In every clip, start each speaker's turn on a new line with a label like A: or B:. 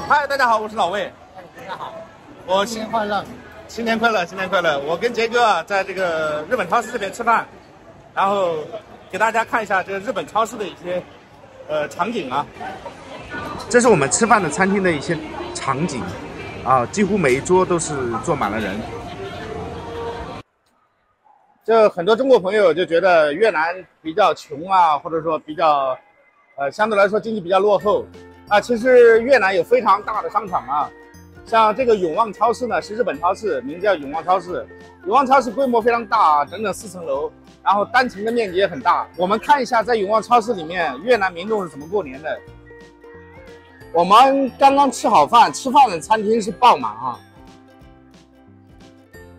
A: 嗨，大家好，我是老魏。
B: 大家好，
A: 我
B: 新年快乐！
A: 新年快乐，新年快乐！我跟杰哥在这个日本超市这边吃饭，然后给大家看一下这个日本超市的一些场景啊。这是我们吃饭的餐厅的一些场景啊，几乎每一桌都是坐满了人。这很多中国朋友就觉得越南比较穷啊，或者说比较相对来说经济比较落后啊。其实越南有非常大的商场啊。像这个永旺超市呢，是日本超市，名字叫永旺超市。永旺超市规模非常大，整整4层楼，然后单层的面积也很大。我们看一下，在永旺超市里面，越南民众是怎么过年的。我们刚刚吃好饭，吃饭的餐厅是爆满啊。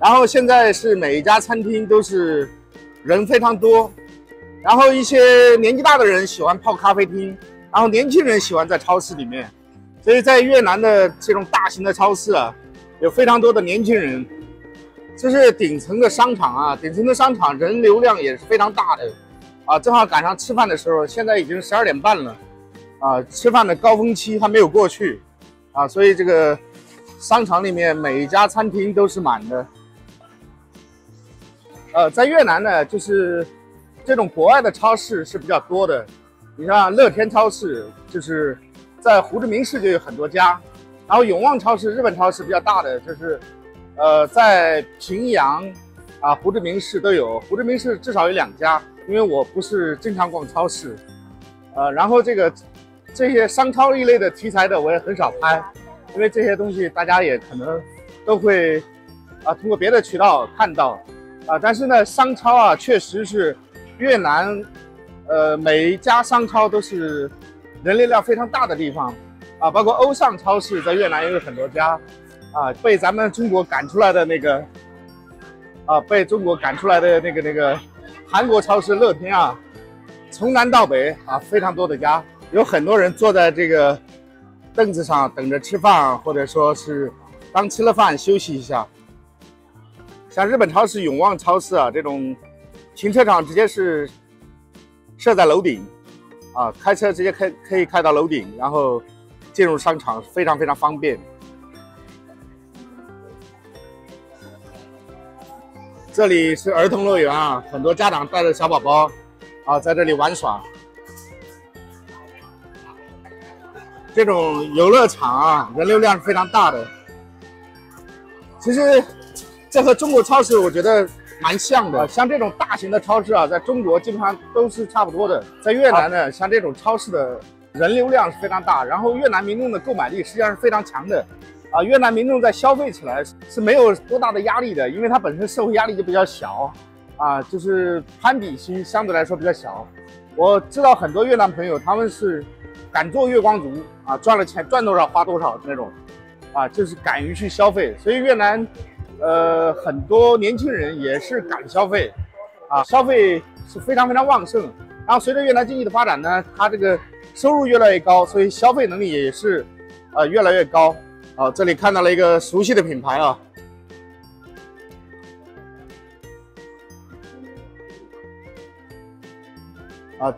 A: 然后现在是每一家餐厅都是人非常多，然后一些年纪大的人喜欢泡咖啡厅，然后年轻人喜欢在超市里面。所以在越南的这种大型的超市啊，有非常多的年轻人。这是顶层的商场啊，顶层的商场人流量也是非常大的啊。正好赶上吃饭的时候，现在已经12点半了啊，吃饭的高峰期还没有过去啊，所以这个商场里面每一家餐厅都是满的。在越南呢，就是这种国外的超市是比较多的。你像乐天超市，就是在胡志明市就有很多家，然后永旺超市，日本超市比较大的就是，在平阳啊、胡志明市都有，胡志明市至少有2家，因为我不是经常逛超市，然后这些商超一类的题材的我也很少拍，因为这些东西大家也可能都会通过别的渠道看到但是呢，商超啊确实是越南，每一家商超都是人流量非常大的地方啊，包括欧尚超市在越南也有很多家啊，被咱们中国赶出来的那个被中国赶出来的那个韩国超市乐天啊，从南到北啊非常多的家，有很多人坐在这个凳子上等着吃饭，或者说是刚吃了饭休息一下。像日本超市永旺超市啊，这种停车场直接是设在楼顶啊，开车直接可以开到楼顶，然后进入商场非常非常方便。这里是儿童乐园啊，很多家长带着小宝宝啊在这里玩耍。这种游乐场啊，人流量是非常大的。其实这和中国超市我觉得蛮像的，像这种大型的超市啊，在中国基本上都是差不多的。在越南呢，像这种超市的人流量是非常大，然后越南民众的购买力实际上是非常强的，越南民众在消费起来是没有多大的压力的，因为它本身社会压力就比较小，就是攀比心相对来说比较小。我知道很多越南朋友，他们是敢做月光族赚了钱赚多少花多少那种，就是敢于去消费，所以越南。很多年轻人也是敢消费，消费是非常非常旺盛。然后随着越南经济的发展呢，它这个收入越来越高，所以消费能力也是越来越高。这里看到了一个熟悉的品牌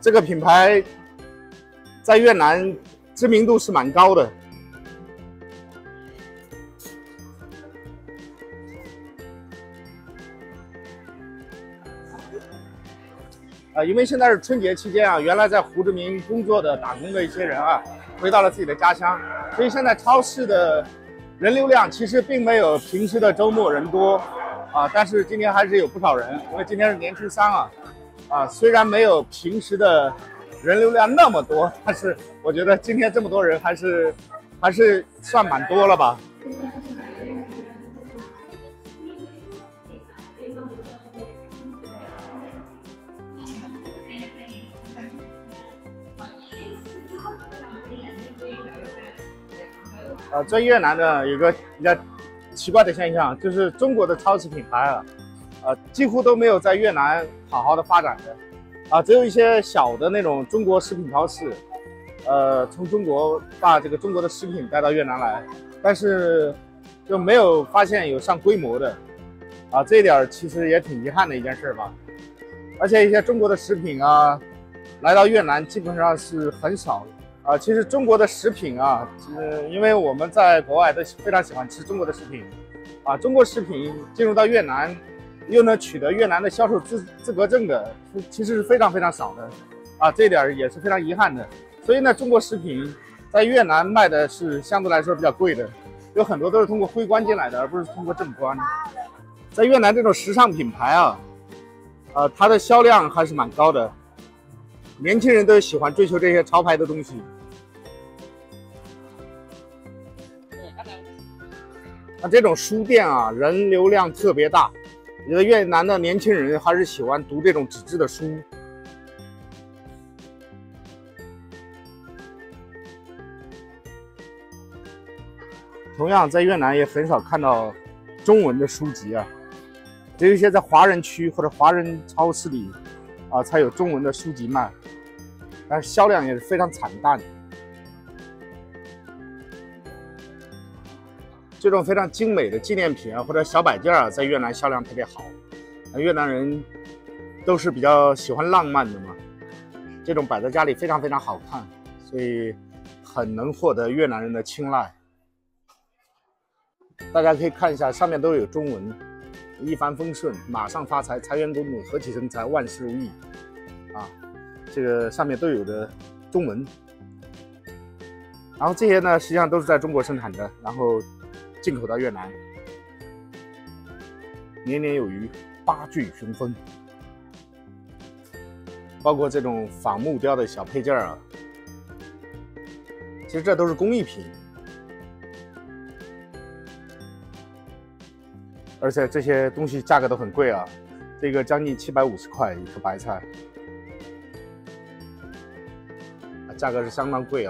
A: 这个品牌在越南知名度是蛮高的。因为现在是春节期间原来在胡志明工作的打工的一些人回到了自己的家乡，所以现在超市的人流量其实并没有平时的周末人多但是今天还是有不少人，因为今天是年初3虽然没有平时的人流量那么多，但是我觉得今天这么多人还是算蛮多了吧。在越南呢，有个比较奇怪的现象，就是中国的超市品牌几乎都没有在越南好好的发展的只有一些小的那种中国食品超市，从中国把这个中国的食品带到越南来，但是就没有发现有上规模的这一点其实也挺遗憾的一件事吧。而且一些中国的食品来到越南基本上是很少其实中国的食品啊，因为我们在国外都非常喜欢吃中国的食品，中国食品进入到越南，又能取得越南的销售资格证的，其实是非常非常少的，这一点也是非常遗憾的。所以呢，中国食品在越南卖的是相对来说比较贵的，有很多都是通过徽关进来的，而不是通过正关。在越南这种时尚品牌它的销量还是蛮高的，年轻人都喜欢追求这些潮牌的东西。那这种书店啊，人流量特别大，我觉得越南的年轻人还是喜欢读这种纸质的书。同样，在越南也很少看到中文的书籍啊，只有一些在华人区或者华人超市里才有中文的书籍卖，但是销量也是非常惨淡。这种非常精美的纪念品或者小摆件在越南销量特别好。越南人都是比较喜欢浪漫的嘛，这种摆在家里非常非常好看，所以很能获得越南人的青睐。大家可以看一下，上面都有中文：一帆风顺，马上发财，财源滚滚，和气生财，万事如意。这个上面都有的中文。然后这些呢，实际上都是在中国生产的，然后进口到越南，年年有余，八具雄风。包括这种仿木雕的小配件其实这都是工艺品，而且这些东西价格都很贵这个将近750块一颗白菜，价格是相当贵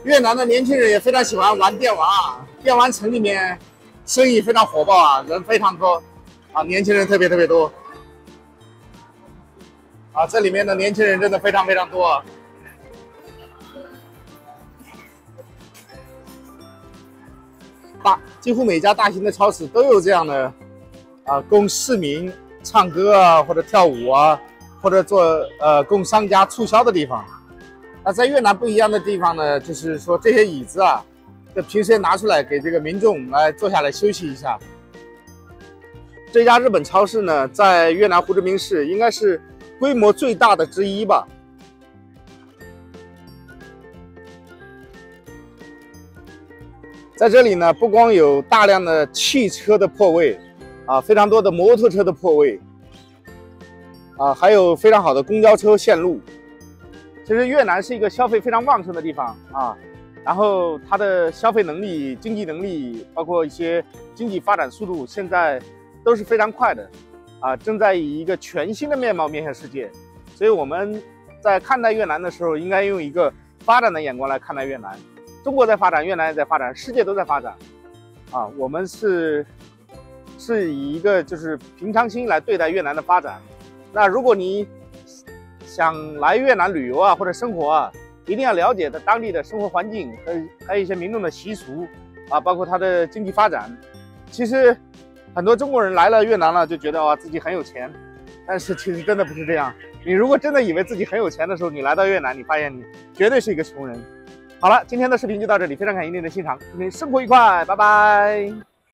A: 越南的年轻人也非常喜欢玩电玩电玩城里面生意非常火爆人非常多年轻人特别多这里面的年轻人真的非常非常多几乎每家大型的超市都有这样的供市民唱歌或者跳舞或者做供商家促销的地方。那在越南不一样的地方呢，就是说这些椅子就平时拿出来给这个民众来坐下来休息一下。这家日本超市呢，在越南胡志明市应该是规模最大的之一吧。在这里呢，不光有大量的汽车的泊位非常多的摩托车的泊位还有非常好的公交车线路。其实越南是一个消费非常旺盛的地方然后它的消费能力、经济能力，包括一些经济发展速度，现在都是非常快的正在以一个全新的面貌面向世界。所以我们在看待越南的时候，应该用一个发展的眼光来看待越南。中国在发展，越南也在发展，世界都在发展我们是以一个就是平常心来对待越南的发展。那如果你想来越南旅游或者生活一定要了解的当地的生活环境和还有一些民众的习俗包括它的经济发展。其实很多中国人来了越南了，就觉得自己很有钱，但是其实真的不是这样。你如果真的以为自己很有钱的时候，你来到越南，你发现你绝对是一个穷人。好了，今天的视频就到这里，非常感谢您的欣赏，祝您生活愉快，拜拜。